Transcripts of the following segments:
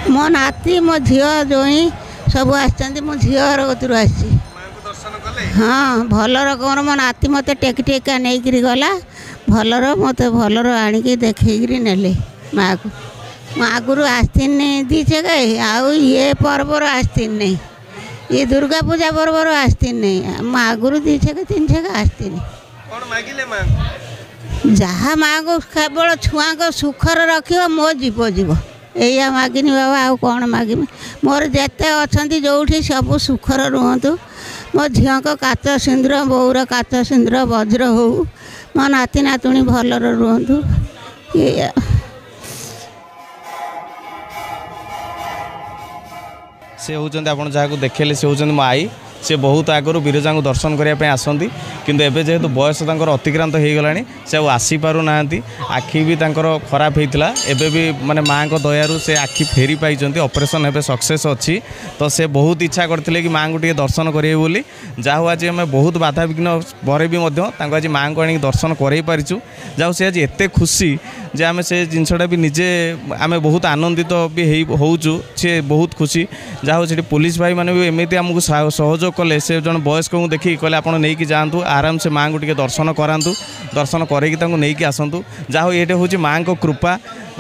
मो नाती मो झी जोई सब आसती मो झी कतरू आसी हाँ भल रकम मो नाती मत टेक टेका नहीं गला भलर मत भलर आणिकी देखी नेले माँ को मु आगुरी आसतीनी दी जगह आउ ये पर्वर आसतीनी ये दुर्गा पूजा पर्वर आसतीनी मु आगुरी दी जगह 3 जगह आसतीनी जहाँ माँ को केवल छुआ को सुखर रख मो जीव जीव या मागिनी बाबा आउ कौन मागिमी मोर जेते अच्छा जो सब सुखर रुहतु मो झील को काच सिंदूर बोर काच सिंदूर वज्र हो मो नाती नातुणी भलर रुहतु ये से होउचंदी आपण जहाँ को देखेले से होउचंदी मो आई से बहुत आगु विरजा को दर्शन करने आसती किंतु एबे जेहेतु बयस अतिक्रांत हो गलानी से आसी पारु ना आखि भी खराब होता एबे भी माने माँ को दयारु से आखि फेरी पाई ऑपरेशन एबे सक्सेस अच्छी तो से बहुत इच्छा करते कि माँ को टे दर्शन करेंगे बोली जाऊ आज आम बहुत बाधा विघ्न पर भी आज माँ को आनी दर्शन कर पारिचु जाऊ से आज एत खुशी जे आम से जिनसटा भी निजे आम बहुत आनंदित भी होचु सी बहुत खुशी जाऊ से पुलिस भाई मैंने भी एमती आमको सहयोग कले से जन वयस्क को देखिए कहले आप नहीं जातु आराम से माँ को टे दर्शन करातु दर्शन करके आसतु जाऊ ये हूँ माँ को कृपा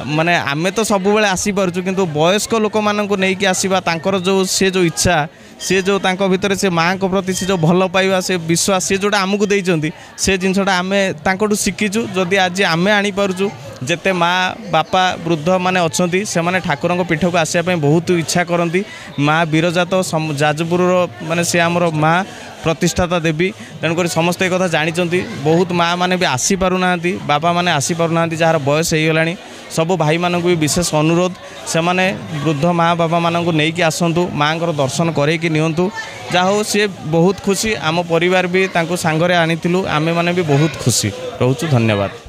माने आमे तो सब बेले आसीपार्चु किंतु वयस्क लोक मानक नहीं आसवा जो सी जो इच्छा सी जो भितर से माँ को प्रति से जो भल पाइबा से विश्वास सी जोटा आमको देइचंती से जिनसटा आमे तांकोटु शिखीचु जदि आज आमे आनी पारुचु जेते माँ बापा वृद्ध माने अच्छी से माने ठाकुर पीठ को आसापी बहुत इच्छा करती माँ विरजा तो जाजपुर माने से आमर माँ प्रतिष्ठाता देवी तेणुक समस्त एक जानते बहुत माँ मैंने भी आसी पारना बापा मैंने आसी पारना जार बयस हो गला सब भाई मानक भी विशेष अनुरोध से माने वृद्ध माँ बापा मानक नहीं आसतु माँ को दर्शन करके नियंतु जाहो सी बहुत खुशी आम परिवार भी सांगरे आनी आमे माने भी बहुत खुशी रोचु धन्यवाद।